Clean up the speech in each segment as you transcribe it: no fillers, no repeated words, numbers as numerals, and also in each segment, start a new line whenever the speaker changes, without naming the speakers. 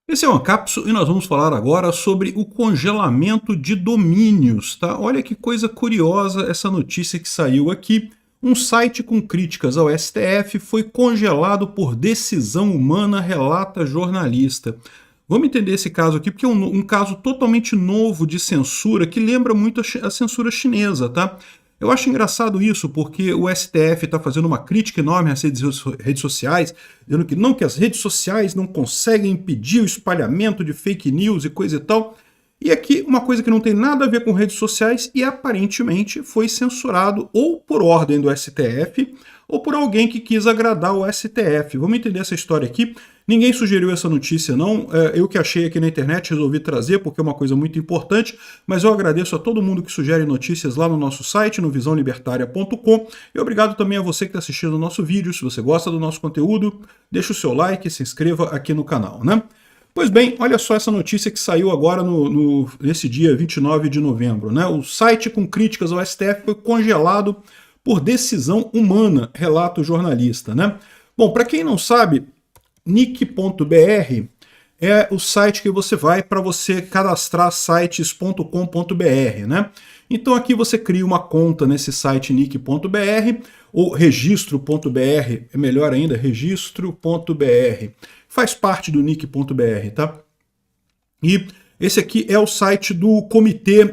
Esse é o Ancapso e nós vamos falar agora sobre o congelamento de domínios, tá? Olha que coisa curiosa essa notícia que saiu aqui. Um site com críticas ao STF foi congelado por decisão humana, relata jornalista. Vamos entender esse caso aqui, porque é um caso totalmente novo de censura que lembra muito a censura chinesa, tá? Eu acho engraçado isso, porque o STF está fazendo uma crítica enorme às redes sociais, dizendo que não, que as redes sociais não conseguem impedir o espalhamento de fake news e coisa e tal. E aqui uma coisa que não tem nada a ver com redes sociais e aparentemente foi censurado ou por ordem do STF ou por alguém que quis agradar o STF. Vamos entender essa história aqui. Ninguém sugeriu essa notícia não, eu que achei aqui na internet resolvi trazer porque é uma coisa muito importante, mas eu agradeço a todo mundo que sugere notícias lá no nosso site, no visãolibertaria.com, e obrigado também a você que está assistindo o nosso vídeo. Se você gosta do nosso conteúdo, deixa o seu like e se inscreva aqui no canal, né? Pois bem, olha só essa notícia que saiu agora nesse dia 29 de novembro, né? O site com críticas ao STF foi congelado por decisão humana, relata o jornalista, né? Bom, para quem não sabe, nick.br é o site que você vai para você cadastrar sites.com.br, né? Então aqui você cria uma conta nesse site nick.br ou registro.br, é melhor ainda, registro.br. Faz parte do nick.br, tá? E esse aqui é o site do comitê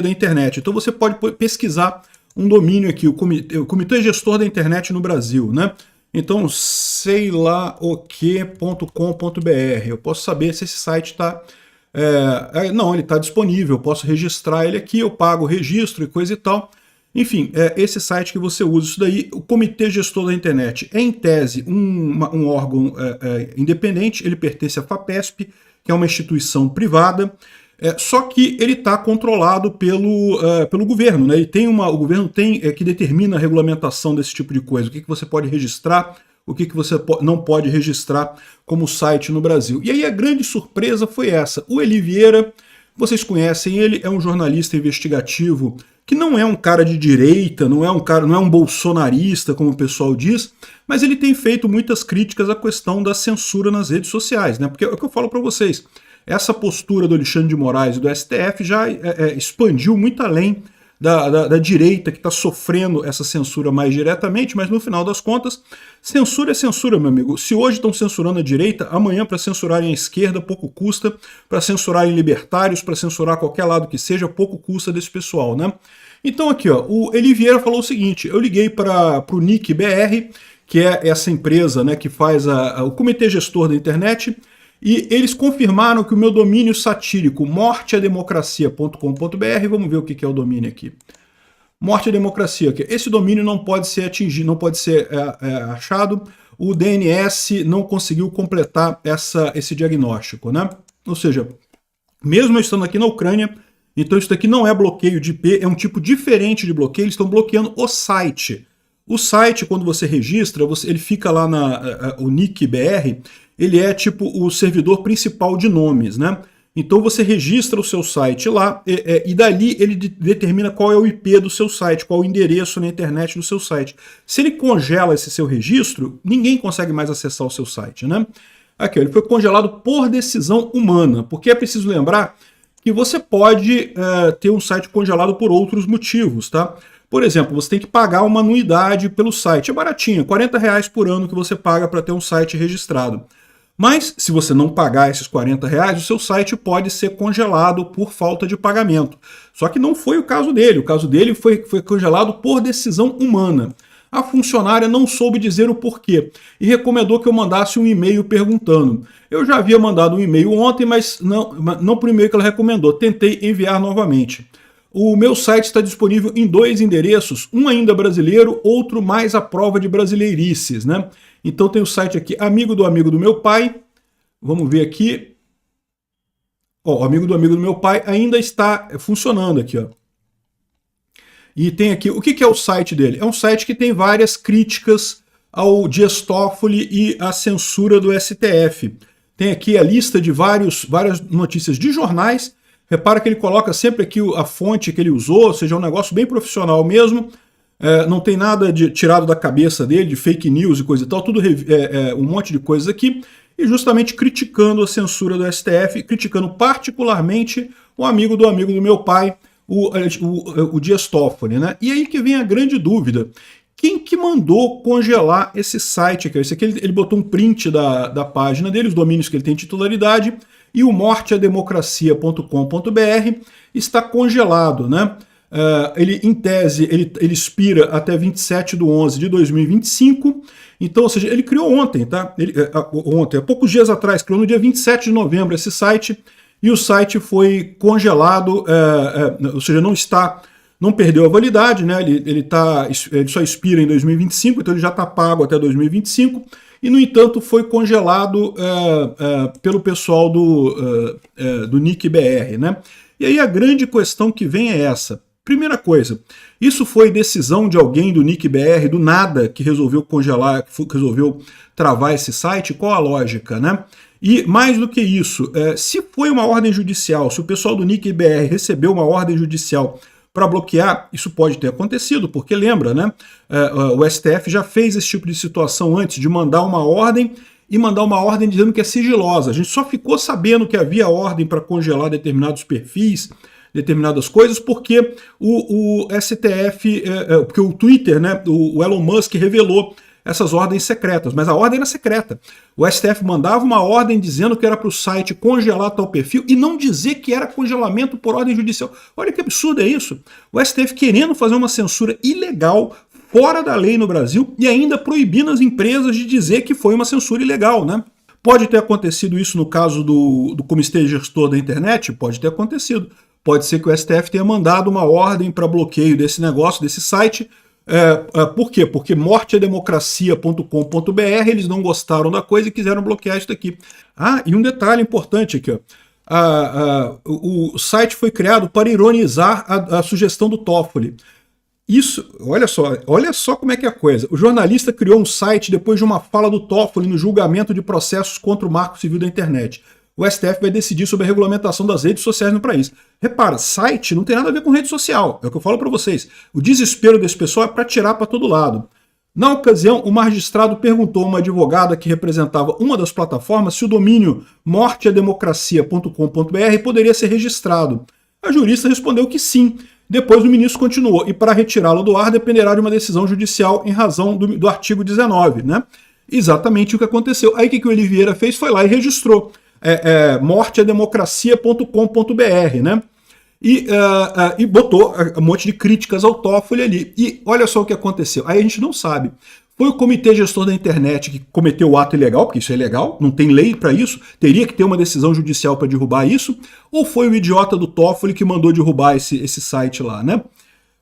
da internet. Então você pode pesquisar um domínio aqui, o comitê gestor da internet no Brasil, né? Então, sei lá o que.com.br. Eu posso saber se esse site está... não, ele está disponível, eu posso registrar ele aqui, eu pago o registro e coisa e tal. Enfim, esse site que você usa, isso daí, o Comitê Gestor da Internet é, em tese, um órgão independente, ele pertence à FAPESP, que é uma instituição privada, só que ele está controlado pelo governo, né? O governo que determina a regulamentação desse tipo de coisa, o que você pode registrar, o que você não pode registrar como site no Brasil. E aí a grande surpresa foi essa. O Eli Vieira, vocês conhecem ele, é um jornalista investigativo que não é um cara de direita, não é um bolsonarista, como o pessoal diz, mas ele tem feito muitas críticas à questão da censura nas redes sociais, né? Porque é o que eu falo para vocês. Essa postura do Alexandre de Moraes e do STF já expandiu muito além da direita, que está sofrendo essa censura mais diretamente, mas no final das contas, censura é censura, meu amigo. Se hoje estão censurando a direita, amanhã para censurarem a esquerda, pouco custa, para censurarem libertários, para censurar qualquer lado que seja, pouco custa desse pessoal, né? Então aqui, ó, o Eli Vieira falou o seguinte, eu liguei para o Nick BR, que é essa empresa, né, que faz o comitê gestor da internet, e eles confirmaram que o meu domínio satírico morteademocracia.com.br, vamos ver o que é o domínio aqui. Morte à democracia, esse domínio não pode ser atingido, não pode ser achado, o DNS não conseguiu completar esse diagnóstico, né? Ou seja, mesmo eu estando aqui na Ucrânia, então isso daqui não é bloqueio de IP, é um tipo diferente de bloqueio, eles estão bloqueando o site. O site, quando você registra, ele fica lá o nick BR, ele é tipo o servidor principal de nomes, né? Então você registra o seu site lá e dali ele determina qual é o IP do seu site, qual é o endereço na internet do seu site. Se ele congela esse seu registro, ninguém consegue mais acessar o seu site, né? Aqui, ele foi congelado por decisão humana, porque é preciso lembrar que você pode ter um site congelado por outros motivos, tá? Por exemplo, você tem que pagar uma anuidade pelo site, é baratinho, R$40 por ano que você paga para ter um site registrado. Mas, se você não pagar esses R$40, o seu site pode ser congelado por falta de pagamento. Só que não foi o caso dele. O caso dele foi congelado por decisão humana. A funcionária não soube dizer o porquê e recomendou que eu mandasse um e-mail perguntando. Eu já havia mandado um e-mail ontem, mas não por e-mail que ela recomendou. Tentei enviar novamente. O meu site está disponível em 2 endereços, um ainda brasileiro, outro mais à prova de brasileirices, né? Então tem o site aqui, amigo do meu pai. Vamos ver aqui. Ó, o amigo do meu pai ainda está funcionando aqui, ó. E tem aqui, o que é o site dele? É um site que tem várias críticas ao Dias Toffoli e à censura do STF. Tem aqui a lista de várias notícias de jornais. Repara que ele coloca sempre aqui a fonte que ele usou, ou seja, é um negócio bem profissional mesmo. Não tem nada tirado da cabeça dele, de fake news e coisa e tal, tudo um monte de coisas aqui. e justamente criticando a censura do STF, criticando particularmente o amigo do meu pai, o Dias Toffoli, né? E aí que vem a grande dúvida. Quem que mandou congelar esse site aqui? Esse aqui ele botou um print da página dele, os domínios que ele tem titularidade, e o morteademocracia.com.br está congelado, né? Ele, em tese, ele expira até 27/11/2025, então, ou seja, ele criou ontem, tá? Há poucos dias atrás, criou no dia 27 de novembro esse site, e o site foi congelado, ou seja, não perdeu a validade, né? Ele só expira em 2025, então ele já está pago até 2025, e, no entanto, foi congelado pelo pessoal do NIC-BR, né? E aí a grande questão que vem é essa. Primeira coisa, isso foi decisão de alguém do NIC-BR, do nada, que resolveu congelar, que resolveu travar esse site? Qual a lógica, né? E mais do que isso, se foi uma ordem judicial, se o pessoal do NIC-BR recebeu uma ordem judicial para bloquear, isso pode ter acontecido, porque lembra, né? O STF já fez esse tipo de situação antes, de mandar uma ordem e mandar uma ordem dizendo que é sigilosa. A gente só ficou sabendo que havia ordem para congelar determinados perfis, determinadas coisas, porque o STF, porque o Twitter, né, o Elon Musk revelou essas ordens secretas, mas a ordem era secreta. O STF mandava uma ordem dizendo que era para o site congelar tal perfil e não dizer que era congelamento por ordem judicial. Olha que absurdo é isso. O STF querendo fazer uma censura ilegal, fora da lei no Brasil, e ainda proibindo as empresas de dizer que foi uma censura ilegal, né? Pode ter acontecido isso no caso do Comitê Gestor da Internet? Pode ter acontecido. Pode ser que o STF tenha mandado uma ordem para bloqueio desse negócio, desse site. Por quê? Porque morteademocracia.com.br, eles não gostaram da coisa e quiseram bloquear isso daqui. E um detalhe importante aqui, ó. O site foi criado para ironizar a sugestão do Toffoli. Isso, olha só como é que é a coisa. O jornalista criou um site depois de uma fala do Toffoli no julgamento de processos contra o Marco Civil da Internet. O STF vai decidir sobre a regulamentação das redes sociais no país. Repara, site não tem nada a ver com rede social, é o que eu falo para vocês. O desespero desse pessoal é para tirar para todo lado. Na ocasião, o magistrado perguntou a uma advogada que representava uma das plataformas se o domínio morteademocracia.com.br poderia ser registrado. A jurista respondeu que sim. Depois o ministro continuou, e para retirá-lo do ar dependerá de uma decisão judicial em razão do artigo 19, né? Exatamente o que aconteceu. Aí o que o Oliveira fez? Foi lá e registrou. Morteademocracia.com.br, né? E botou um monte de críticas ao Toffoli ali. E olha só o que aconteceu. Aí a gente não sabe. Foi o Comitê Gestor da Internet que cometeu o ato ilegal, porque isso é ilegal, não tem lei para isso, teria que ter uma decisão judicial para derrubar isso, ou foi o idiota do Toffoli que mandou derrubar esse site lá, né?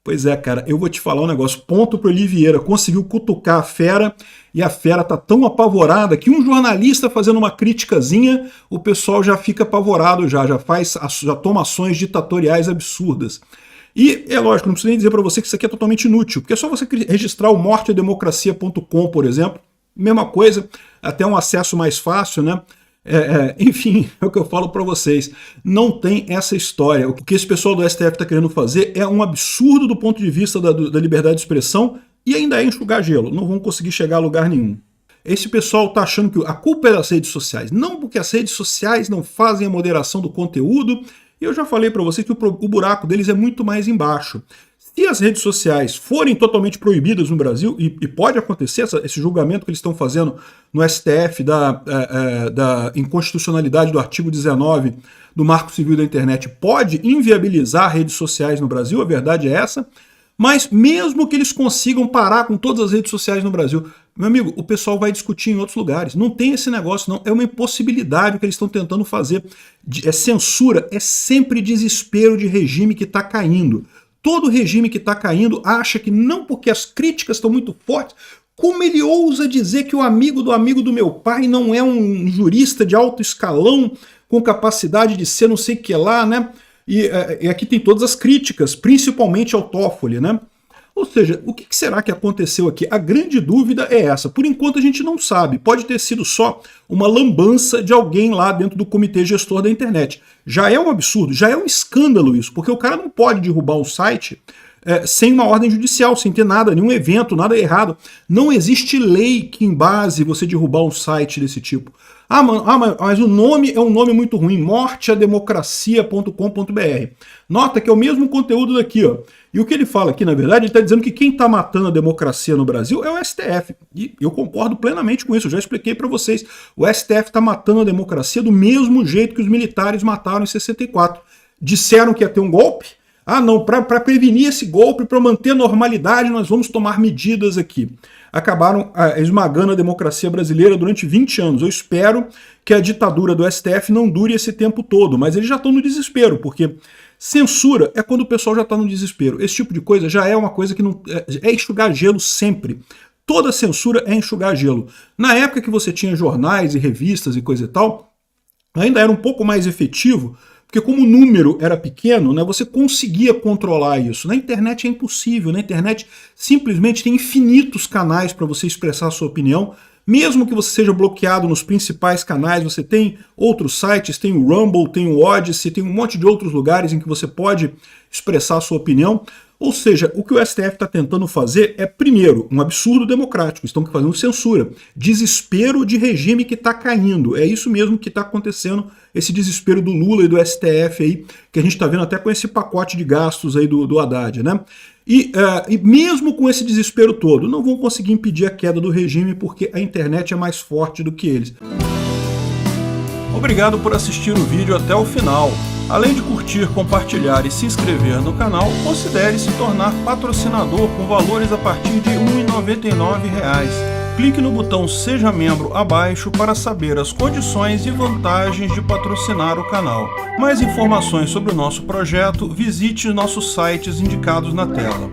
Pois é, cara, eu vou te falar um negócio. Ponto pro Oliveira, conseguiu cutucar a fera, e a fera tá tão apavorada que um jornalista fazendo uma criticazinha, o pessoal já fica apavorado, já toma ações ditatoriais absurdas. E é lógico, não preciso nem dizer para você que isso aqui é totalmente inútil, porque é só você registrar o morteademocracia.com, por exemplo, mesma coisa, até um acesso mais fácil, né? Enfim, é o que eu falo para vocês, não tem essa história. O que esse pessoal do STF está querendo fazer é um absurdo do ponto de vista da liberdade de expressão e ainda é enxugar gelo, não vão conseguir chegar a lugar nenhum. Esse pessoal está achando que a culpa é das redes sociais, não, porque as redes sociais não fazem a moderação do conteúdo, e eu já falei para você que o buraco deles é muito mais embaixo. Se as redes sociais forem totalmente proibidas no Brasil, e pode acontecer esse julgamento que eles estão fazendo no STF da inconstitucionalidade do artigo 19 do Marco Civil da Internet, pode inviabilizar redes sociais no Brasil, a verdade é essa, mas mesmo que eles consigam parar com todas as redes sociais no Brasil, meu amigo, o pessoal vai discutir em outros lugares. Não tem esse negócio, não. É uma impossibilidade o que eles estão tentando fazer. Censura é sempre desespero de regime que está caindo. Todo regime que está caindo acha que não porque as críticas estão muito fortes, como ele ousa dizer que o amigo do meu pai não é um jurista de alto escalão com capacidade de ser não sei o que lá, né? E aqui tem todas as críticas, principalmente ao Toffoli, né? Ou seja, o que será que aconteceu aqui? A grande dúvida é essa. Por enquanto a gente não sabe. Pode ter sido só uma lambança de alguém lá dentro do Comitê Gestor da Internet. Já é um absurdo, já é um escândalo isso, porque o cara não pode derrubar um site sem uma ordem judicial, sem ter nada, nenhum evento, nada errado. Não existe lei que embase você derrubar um site desse tipo. Mas o nome é um nome muito ruim, morteademocracia.com.br. Nota que é o mesmo conteúdo daqui, ó. E o que ele fala aqui, na verdade, ele está dizendo que quem está matando a democracia no Brasil é o STF. E eu concordo plenamente com isso, eu já expliquei para vocês. O STF está matando a democracia do mesmo jeito que os militares mataram em 64. Disseram que ia ter um golpe. Ah, não, para prevenir esse golpe, para manter a normalidade, nós vamos tomar medidas aqui. Acabaram esmagando a democracia brasileira durante 20 anos. Eu espero que a ditadura do STF não dure esse tempo todo, mas eles já estão no desespero, porque censura é quando o pessoal já está no desespero. Esse tipo de coisa já é uma coisa que não é enxugar gelo sempre. Toda censura é enxugar gelo. Na época que você tinha jornais e revistas e coisa e tal, ainda era um pouco mais efetivo, porque como o número era pequeno, né, você conseguia controlar isso. Na internet é impossível. Na internet simplesmente tem infinitos canais para você expressar a sua opinião. Mesmo que você seja bloqueado nos principais canais, você tem outros sites, tem o Rumble, tem o Odyssey, tem um monte de outros lugares em que você pode expressar a sua opinião. Ou seja, o que o STF está tentando fazer é, primeiro, um absurdo democrático. Estão fazendo censura. Desespero de regime que está caindo. É isso mesmo que está acontecendo, esse desespero do Lula e do STF aí, que a gente está vendo até com esse pacote de gastos aí do Haddad, né? E mesmo com esse desespero todo, não vão conseguir impedir a queda do regime porque a internet é mais forte do que eles. Obrigado por assistir o vídeo até o final. Além de curtir, compartilhar e se inscrever no canal, considere se tornar patrocinador com valores a partir de R$ 1,99. Clique no botão Seja Membro abaixo para saber as condições e vantagens de patrocinar o canal. Mais informações sobre o nosso projeto, visite nossos sites indicados na tela.